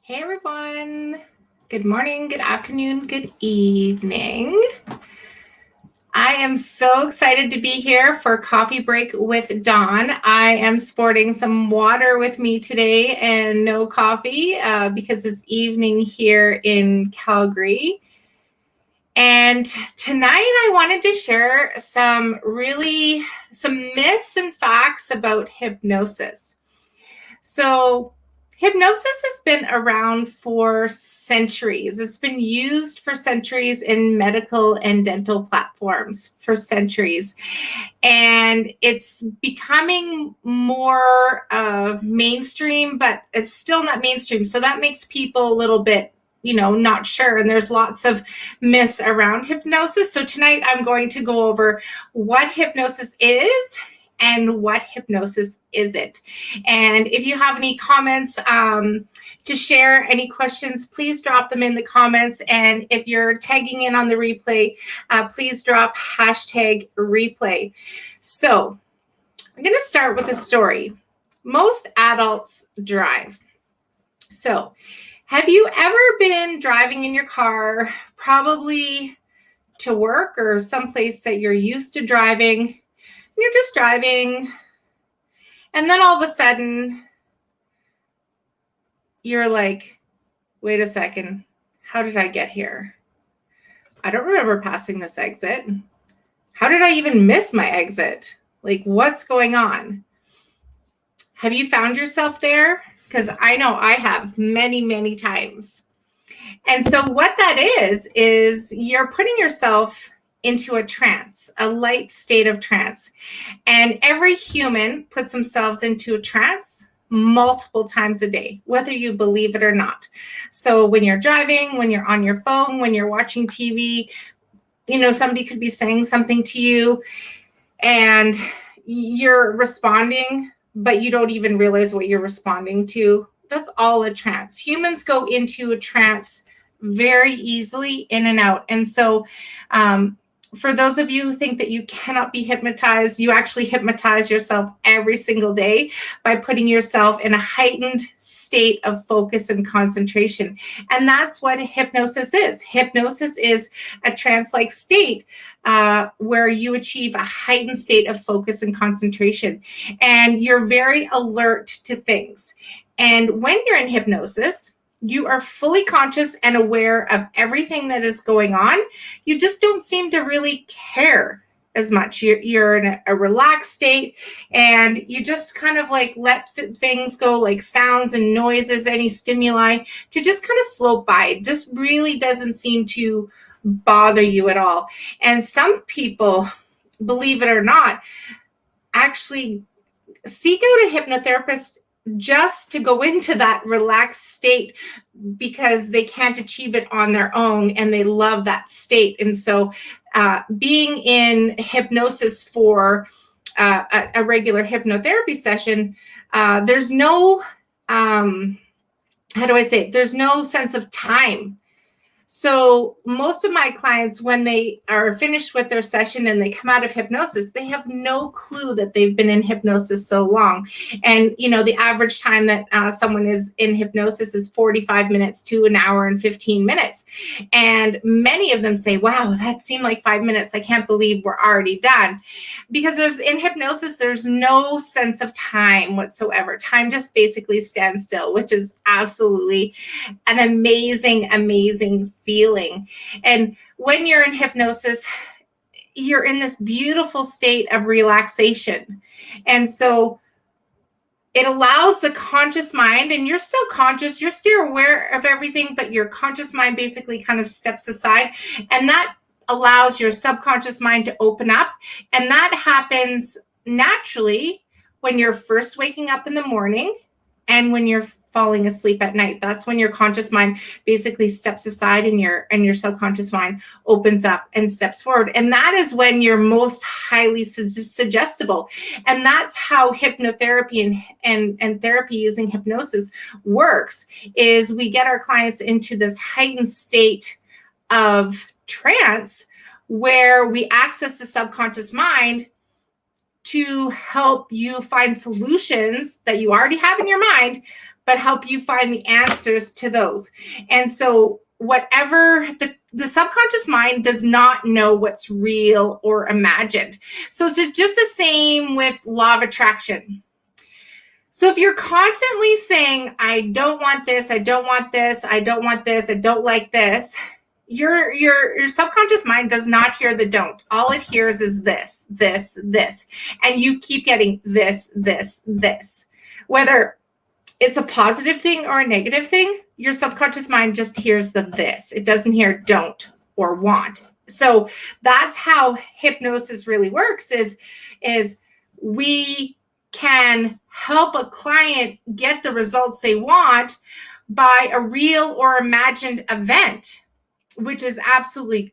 Hey everyone. Good morning, good afternoon, good evening. I am so excited to be here for Coffee Break with Dawn. I am sporting some water with me today and no coffee because it's evening here in Calgary. And tonight I wanted to share some myths and facts about hypnosis. So hypnosis has been around for centuries. It's been used for centuries in medical and dental platforms for centuries. And it's becoming more of mainstream, but it's still not mainstream. So that makes people a little bit not sure. And there's lots of myths around hypnosis. So tonight I'm going to go over what hypnosis is and what hypnosis isn't. And if you have any comments to share, any questions, please drop them in the comments. And if you're tagging in on the replay, please drop #replay. So I'm going to start with a story. Most adults drive. So have you ever been driving in your car, probably to work or someplace that you're used to driving? You're just driving, and then all of a sudden, you're like, wait a second, how did I get here? I don't remember passing this exit. How did I even miss my exit? Like, what's going on? Have you found yourself there? Because I know I have many, many times. And so what that is you're putting yourself into a trance, a light state of trance. And every human puts themselves into a trance multiple times a day, whether you believe it or not. So when you're driving, when you're on your phone, when you're watching TV, somebody could be saying something to you and you're responding, but you don't even realize what you're responding to. That's all a trance. Humans go into a trance very easily, in and out. And so for those of you who think that you cannot be hypnotized, you actually hypnotize yourself every single day by putting yourself in a heightened state of focus and concentration. And that's what hypnosis is. Hypnosis is a trance-like state where you achieve a heightened state of focus and concentration. And you're very alert to things. And when you're in hypnosis, you are fully conscious and aware of everything that is going on. You just don't seem to really care as much. You're in a relaxed state, and you just kind of like let things go, like sounds and noises, any stimuli, to just kind of float by. It just really doesn't seem to bother you at all. And some people, believe it or not, actually seek out a hypnotherapist just to go into that relaxed state because they can't achieve it on their own and they love that state. And so being in hypnosis for a regular hypnotherapy session, there's no, there's no sense of time. So most of my clients, when they are finished with their session and they come out of hypnosis, they have no clue that they've been in hypnosis so long. And, the average time that someone is in hypnosis is 45 minutes to an hour and 15 minutes. And many of them say, wow, that seemed like 5 minutes. I can't believe we're already done. Because in hypnosis, there's no sense of time whatsoever. Time just basically stands still, which is absolutely an amazing, amazing feeling. And when you're in hypnosis, you're in this beautiful state of relaxation. And so it allows the conscious mind, and you're still conscious, you're still aware of everything, but your conscious mind basically kind of steps aside. And that allows your subconscious mind to open up. And that happens naturally when you're first waking up in the morning and when you're falling asleep at night. That's when your conscious mind basically steps aside and your subconscious mind opens up and steps forward. And that is when you're most highly suggestible. And that's how hypnotherapy and therapy using hypnosis works, is we get our clients into this heightened state of trance where we access the subconscious mind to help you find solutions that you already have in your mind, but help you find the answers to those. And so whatever the subconscious mind does not know what's real or imagined. So it's just the same with law of attraction. So if you're constantly saying, I don't want this, I don't want this, I don't want this, I don't like this, your subconscious mind does not hear the don't. All it hears is this, this, this. And you keep getting this, this, this. Whether it's a positive thing or a negative thing, your subconscious mind just hears the this. It doesn't hear don't or want. So that's how hypnosis really works is we can help a client get the results they want by a real or imagined event, which is absolutely,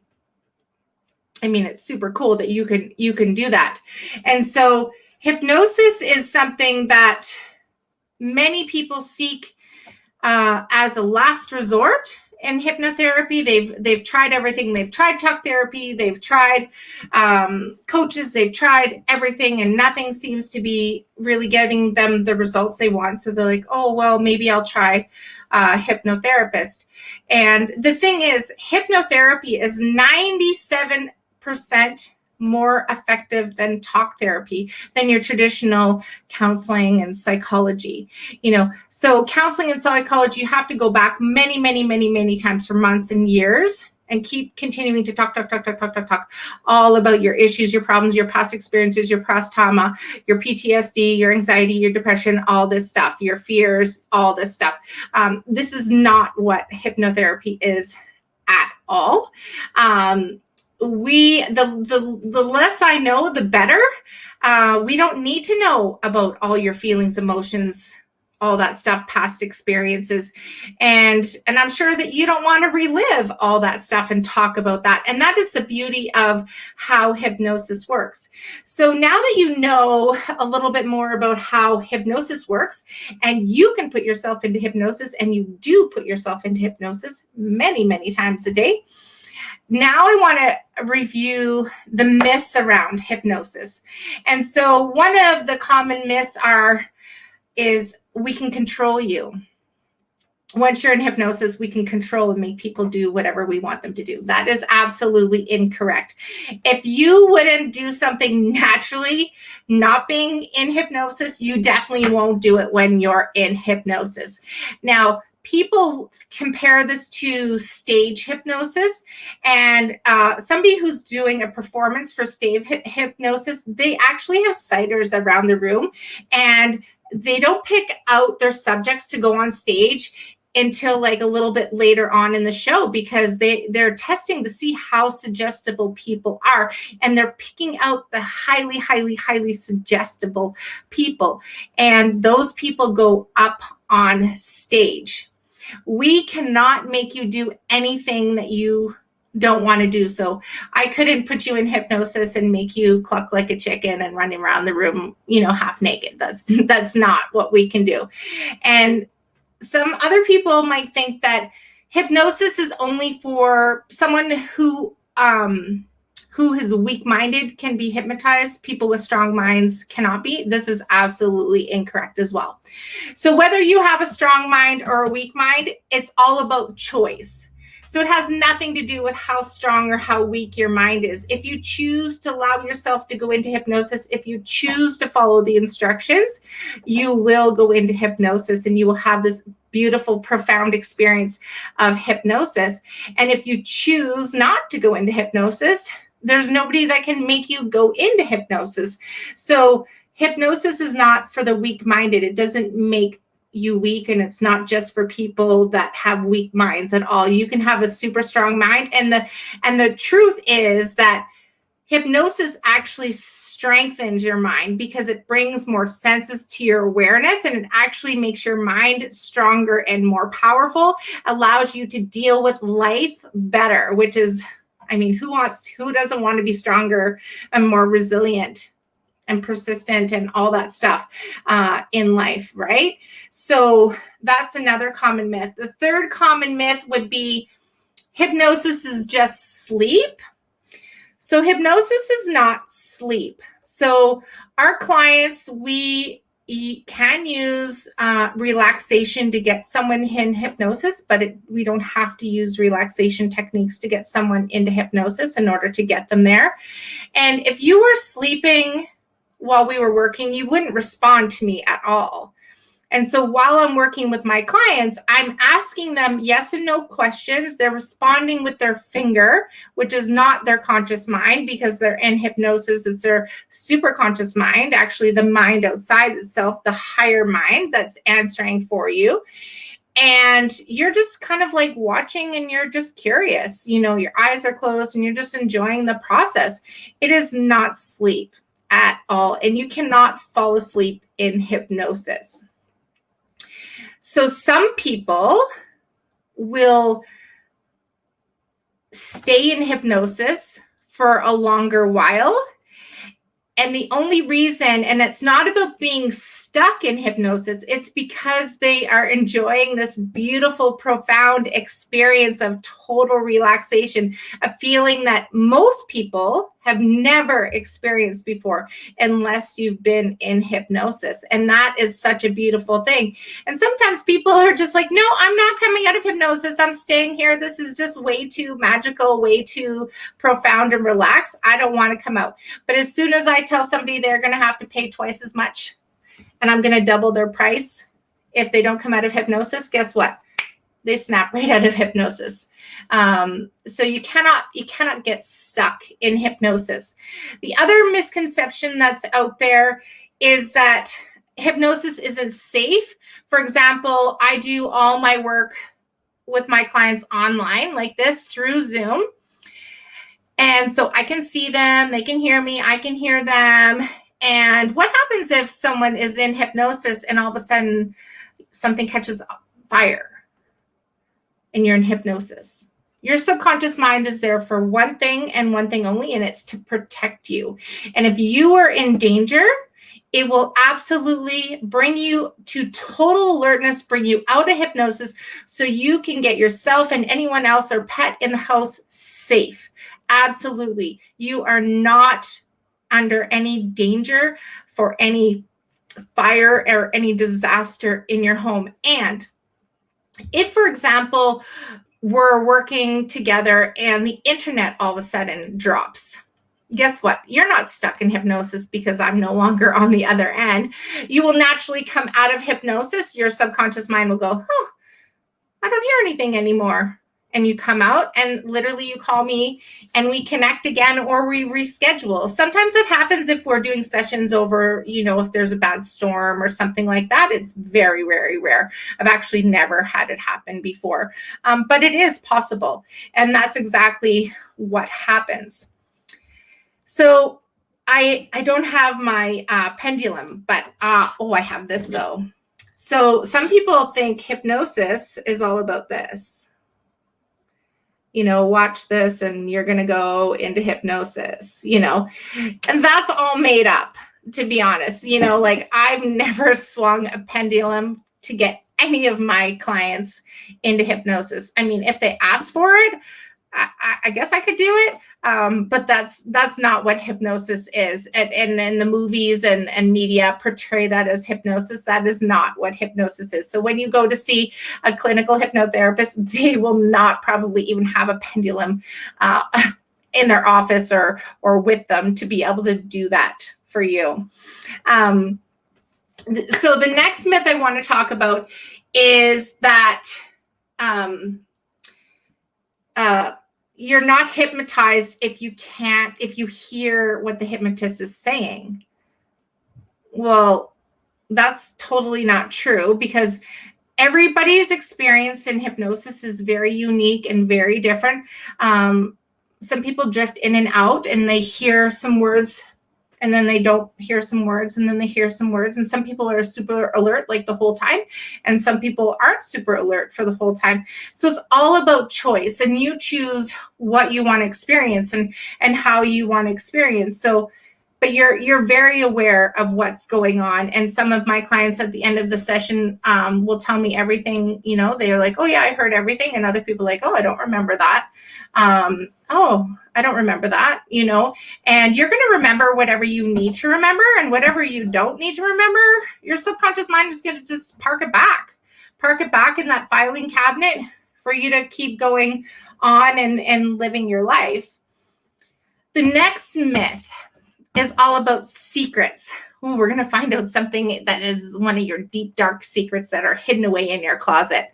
I mean, it's super cool that you can do that. And so hypnosis is something that many people seek as a last resort in hypnotherapy. They've tried everything. They've tried talk therapy. They've tried coaches. They've tried everything, and nothing seems to be really getting them the results they want. So they're like, oh, well, maybe I'll try hypnotherapist. And the thing is, hypnotherapy is 97% more effective than talk therapy, than your traditional counseling and psychology. So counseling and psychology, you have to go back many, many, many, many times for months and years and keep continuing to talk all about your issues, your problems, your past experiences, your past trauma, your PTSD, your anxiety, your depression, all this stuff, your fears, all this stuff. This is not what hypnotherapy is at all. The less I know, the better. We don't need to know about all your feelings, emotions, all that stuff, past experiences. And I'm sure that you don't want to relive all that stuff and talk about that. And that is the beauty of how hypnosis works. So now that you know a little bit more about how hypnosis works, and you can put yourself into hypnosis, and you do put yourself into hypnosis many, many times a day. Now I want to review the myths around hypnosis. And so one of the common myths is we can control you. Once you're in hypnosis, we can control and make people do whatever we want them to do. That is absolutely incorrect. If you wouldn't do something naturally, not being in hypnosis, you definitely won't do it when you're in hypnosis. Now, people compare this to stage hypnosis, and somebody who's doing a performance for stage hypnosis, they actually have sighters around the room, and they don't pick out their subjects to go on stage until like a little bit later on in the show, because they're testing to see how suggestible people are, and they're picking out the highly, highly, highly suggestible people, and those people go up on stage. We cannot make you do anything that you don't want to do. So I couldn't put you in hypnosis and make you cluck like a chicken and running around the room, half naked. That's not what we can do. And some other people might think that hypnosis is only for someone who is weak-minded can be hypnotized. People with strong minds cannot be. This is absolutely incorrect as well. So whether you have a strong mind or a weak mind, it's all about choice. So it has nothing to do with how strong or how weak your mind is. If you choose to allow yourself to go into hypnosis, if you choose to follow the instructions, you will go into hypnosis, and you will have this beautiful, profound experience of hypnosis. And if you choose not to go into hypnosis, there's nobody that can make you go into hypnosis. So hypnosis is not for the weak-minded. It doesn't make you weak, and it's not just for people that have weak minds at all. You can have a super strong mind. And the truth is that hypnosis actually strengthens your mind, because it brings more senses to your awareness, and it actually makes your mind stronger and more powerful, allows you to deal with life better, which is, who doesn't want to be stronger and more resilient and persistent and all that stuff in life, right? So that's another common myth. The third common myth would be hypnosis is just sleep. So hypnosis is not sleep. So our clients, we you can use relaxation to get someone in hypnosis, but we don't have to use relaxation techniques to get someone into hypnosis in order to get them there. And if you were sleeping while we were working, you wouldn't respond to me at all. And so while I'm working with my clients, I'm asking them yes and no questions. They're responding with their finger, which is not their conscious mind, because they're in hypnosis. It's their super conscious mind, actually the mind outside itself, the higher mind that's answering for you. And you're just kind of like watching and you're just curious. You know, your eyes are closed and you're just enjoying the process. It is not sleep at all. And you cannot fall asleep in hypnosis. So some people will stay in hypnosis for a longer while. And the only reason, and it's not about being stuck in hypnosis, it's because they are enjoying this beautiful, profound experience of total relaxation, a feeling that most people have never experienced before unless you've been in hypnosis. And that is such a beautiful thing. And sometimes people are just like, no, I'm not coming out of hypnosis. I'm staying here. This is just way too magical, way too profound and relaxed. I don't want to come out. But as soon as I tell somebody they're going to have to pay twice as much and I'm going to double their price if they don't come out of hypnosis, guess what? They snap right out of hypnosis. So you cannot get stuck in hypnosis. The other misconception that's out there is that hypnosis isn't safe. For example, I do all my work with my clients online like this through Zoom. And so I can see them, they can hear me, I can hear them. And what happens if someone is in hypnosis and all of a sudden something catches fire? And you're in hypnosis. Your subconscious mind is there for one thing and one thing only, and it's to protect you. And if you are in danger, it will absolutely bring you to total alertness, bring you out of hypnosis so you can get yourself and anyone else or pet in the house safe. Absolutely. You are not under any danger for any fire or any disaster in your home. And if, for example, we're working together and the internet all of a sudden drops, guess what? You're not stuck in hypnosis because I'm no longer on the other end. You will naturally come out of hypnosis. Your subconscious mind will go, oh, I don't hear anything anymore. And you come out and literally you call me and we connect again or we reschedule. Sometimes it happens if we're doing sessions over, if there's a bad storm or something like that. It's very, very rare. I've actually never had it happen before, but it is possible. And that's exactly what happens. So I don't have my pendulum, but I have this though. So some people think hypnosis is all about this. Watch this and you're going to go into hypnosis, and that's all made up, to be honest. Like I've never swung a pendulum to get any of my clients into hypnosis. I mean, if they ask for it, I guess I could do it. But that's not what hypnosis is. And the movies and media portray that as hypnosis. That is not what hypnosis is. So when you go to see a clinical hypnotherapist, they will not probably even have a pendulum in their office or with them to be able to do that for you. So the next myth I want to talk about is that you're not hypnotized if you hear what the hypnotist is saying. Well, that's totally not true because everybody's experience in hypnosis is very unique and very different. Some people drift in and out and they hear some words and then they don't hear some words and then they hear some words. And some people are super alert like the whole time. And some people aren't super alert for the whole time. So it's all about choice and you choose what you want to experience and how you want to experience. So but you're very aware of what's going on. And some of my clients at the end of the session will tell me everything, they're like, oh yeah, I heard everything. And other people are like, oh, I don't remember that. Oh, I don't remember that, and you're going to remember whatever you need to remember, and whatever you don't need to remember, your subconscious mind is going to just park it back in that filing cabinet for you to keep going on and living your life. The next myth is all about secrets. Ooh, we're going to find out something that is one of your deep, dark secrets that are hidden away in your closet.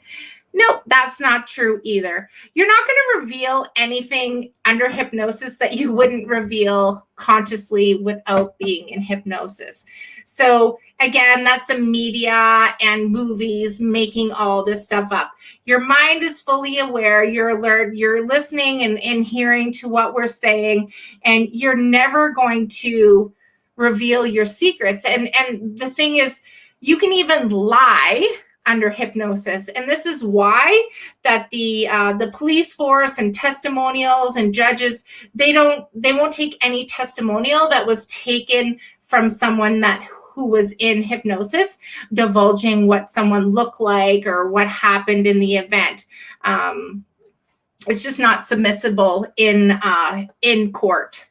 No, that's not true either. You're not going to reveal anything under hypnosis that you wouldn't reveal consciously without being in hypnosis. So again, that's the media and movies making all this stuff up. Your mind is fully aware, you're alert, you're listening and hearing to what we're saying, and you're never going to reveal your secrets. And the thing is, you can even lie under hypnosis. And this is why that the police force and testimonials and judges, they won't take any testimonial that was taken from someone who was in hypnosis, divulging what someone looked like or what happened in the event. It's just not submissible in court.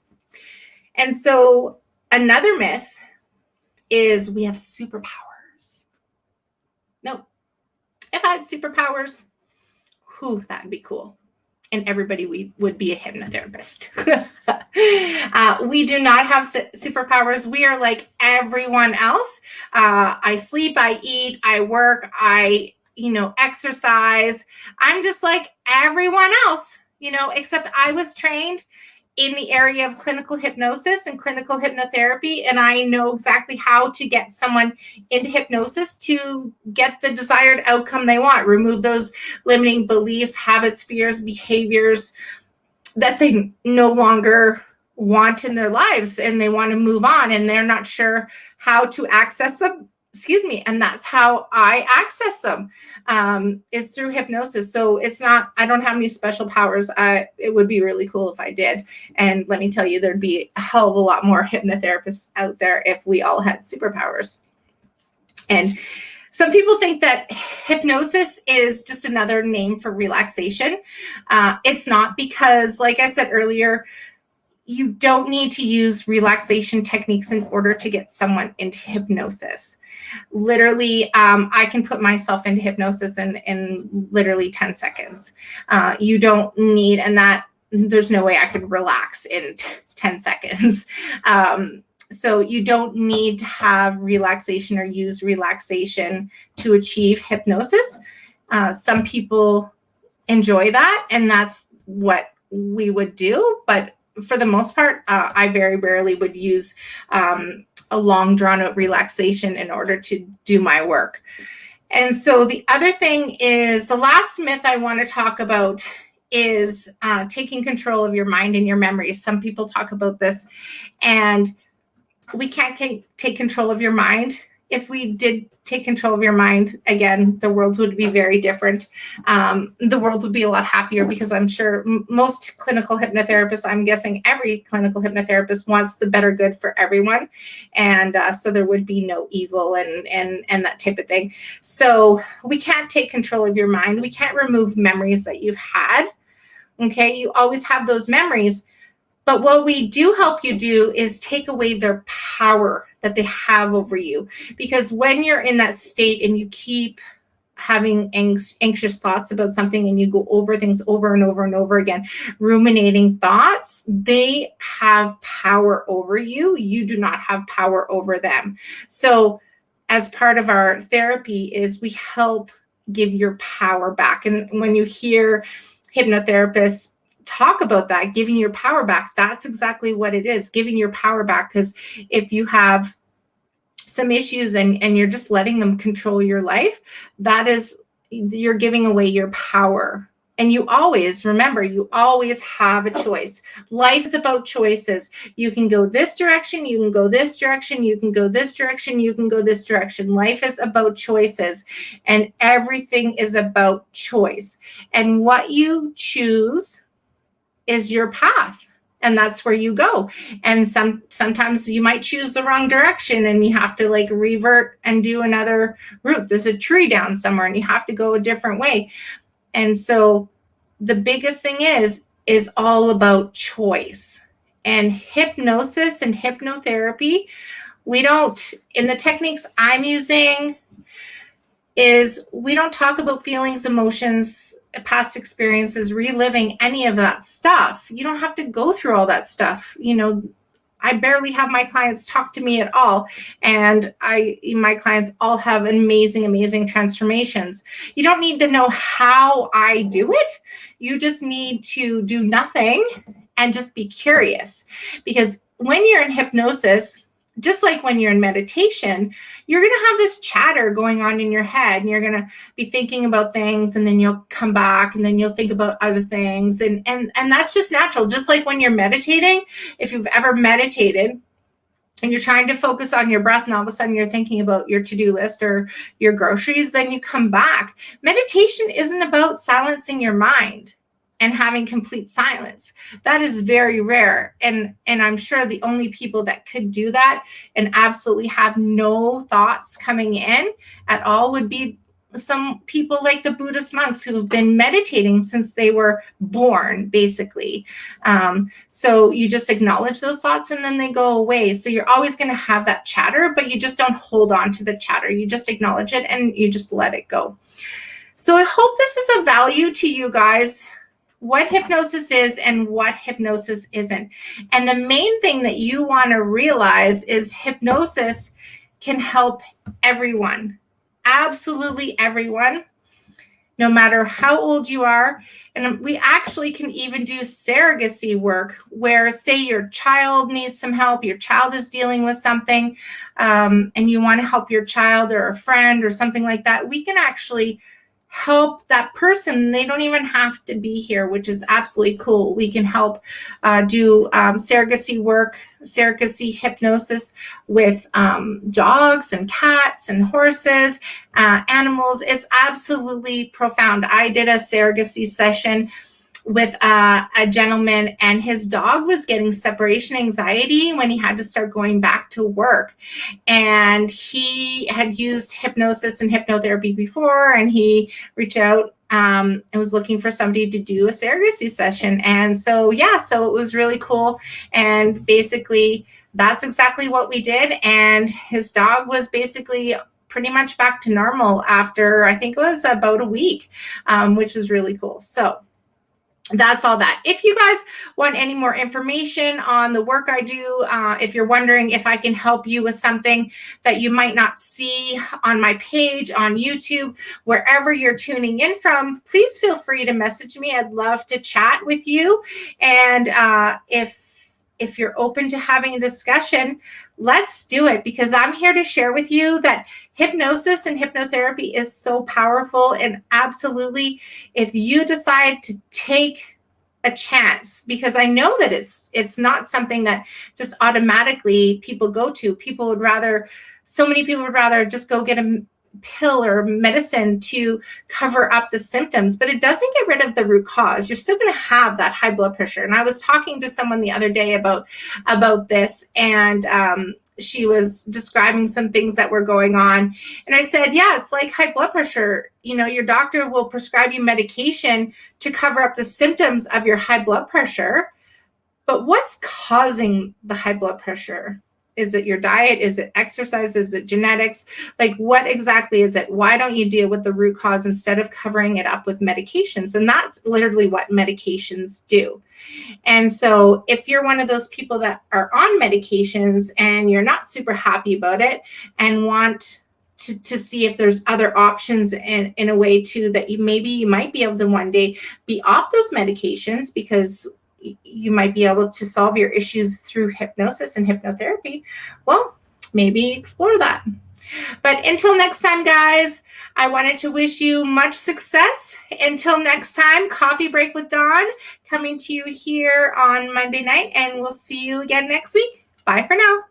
And so another myth is we have superpowers. No, if I had superpowers, that'd be cool. And everybody would be a hypnotherapist. We do not have superpowers. We are like everyone else. I sleep, I eat, I work, I exercise. I'm just like everyone else, except I was trained in the area of clinical hypnosis and clinical hypnotherapy, and I know exactly how to get someone into hypnosis to get the desired outcome they want, remove those limiting beliefs, habits, fears, behaviors that they no longer want in their lives, and they want to move on, and they're not sure how to access them. And that's how I access them, is through hypnosis. So it's not, I don't have any special powers. It would be really cool if I did. And let me tell you, there'd be a hell of a lot more hypnotherapists out there if we all had superpowers. And some people think that hypnosis is just another name for relaxation. It's not, because like I said earlier, you don't need to use relaxation techniques in order to get someone into hypnosis. Literally, I can put myself into hypnosis in literally 10 seconds. You don't need, and that there's no way I could relax in 10 seconds. So you don't need to have relaxation or use relaxation to achieve hypnosis. Some people enjoy that, and that's what we would do. But for the most part, I very rarely would use a long drawn out relaxation in order to do my work. And so the other thing is, the last myth I want to talk about is taking control of your mind and your memories. Some people talk about this, and we can't take control of your mind. If we did take control of your mind, again, the world would be very different. The world would be a lot happier, because I'm sure most clinical hypnotherapists, I'm guessing every clinical hypnotherapist, wants the better good for everyone. And so there would be no evil and that type of thing. So we can't take control of your mind. We can't remove memories that you've had. Okay, you always have those memories. But what we do help you do is take away their power that they have over you. Because when you're in that state and you keep having anxious thoughts about something, and you go over things over and over and over again, ruminating thoughts, they have power over you. You do not have power over them. So as part of our therapy is we help give your power back. And when you hear hypnotherapists talk about that, giving your power back, that's exactly what it is, giving your power back. Because if you have some issues and you're just letting them control your life, that is, you're giving away your power. And you always, remember, you always have a choice. Life is about choices. You can go this direction, you can go this direction, you can go this direction, you can go this direction. Life is about choices, and everything is about choice. And what you choose is your path. and that's where you go. And sometimes you might choose the wrong direction and you have to like revert and do another route. There's a tree down somewhere and you have to go a different way. And so the biggest thing is all about choice. And hypnosis and hypnotherapy, we don't, in the techniques I'm using, is we don't talk about feelings, emotions, past experiences, reliving any of that stuff. You don't have to go through all that stuff. You know, I barely have my clients talk to me at all. And my clients all have amazing, amazing transformations. You don't need to know how I do it. You just need to do nothing and just be curious. Because when you're in hypnosis, just like when you're in meditation, you're going to have this chatter going on in your head, and you're going to be thinking about things, and then you'll come back and then you'll think about other things. And that's just natural. Just like when you're meditating, if you've ever meditated and you're trying to focus on your breath and all of a sudden you're thinking about your to-do list or your groceries, then you come back. Meditation isn't about silencing your mind and having complete silence. That is very rare. And I'm sure the only people that could do that and absolutely have no thoughts coming in at all would be some people like the Buddhist monks who have been meditating since they were born, basically. So you just acknowledge those thoughts and then they go away. So you're always going to have that chatter, but you just don't hold on to the chatter. You just acknowledge it and you just let it go. So I hope this is of value to you guys, what hypnosis is and what hypnosis isn't. And the main thing that you want to realize is hypnosis can help everyone, absolutely everyone, no matter how old you are. And we actually can even do surrogacy work where, say, your child needs some help, your child is dealing with something, and you want to help your child or a friend or something like that. We can actually help that person. They don't even have to be here, which is absolutely cool. We can help do surrogacy work, surrogacy hypnosis with dogs and cats and horses, animals. It's absolutely profound. I did a surrogacy session with a gentleman, and his dog was getting separation anxiety when he had to start going back to work. And he had used hypnosis and hypnotherapy before, and he reached out and was looking for somebody to do a surrogacy session. And so, yeah, so it was really cool. And basically, that's exactly what we did. And his dog was basically pretty much back to normal after, I think it was about a week, which was really cool. So that's all that. If you guys want any more information on the work I do, if you're wondering if I can help you with something that you might not see on my page, on YouTube, wherever you're tuning in from, please feel free to message me. I'd love to chat with you. And if you're open to having a discussion, let's do it, because I'm here to share with you that hypnosis and hypnotherapy is so powerful. And absolutely, if you decide to take a chance, because I know that it's not something that just automatically people go to. So many people would rather just go get a pill or medicine to cover up the symptoms, but it doesn't get rid of the root cause. You're still going to have that high blood pressure. And I was talking to someone the other day about this, and she was describing some things that were going on. And I said, yeah, it's like high blood pressure. You know, your doctor will prescribe you medication to cover up the symptoms of your high blood pressure. But what's causing the high blood pressure? Is it your diet? Is it exercise? Is it genetics? Like, what exactly is it? Why don't you deal with the root cause instead of covering it up with medications? And that's literally what medications do. And so if you're one of those people that are on medications and you're not super happy about it and want to see if there's other options in a way too, that you might be able to one day be off those medications, because you might be able to solve your issues through hypnosis and hypnotherapy, well, maybe explore that. But until next time, guys, I wanted to wish you much success. Until next time, Coffee Break with Dawn coming to you here on Monday night, and we'll see you again next week. Bye for now.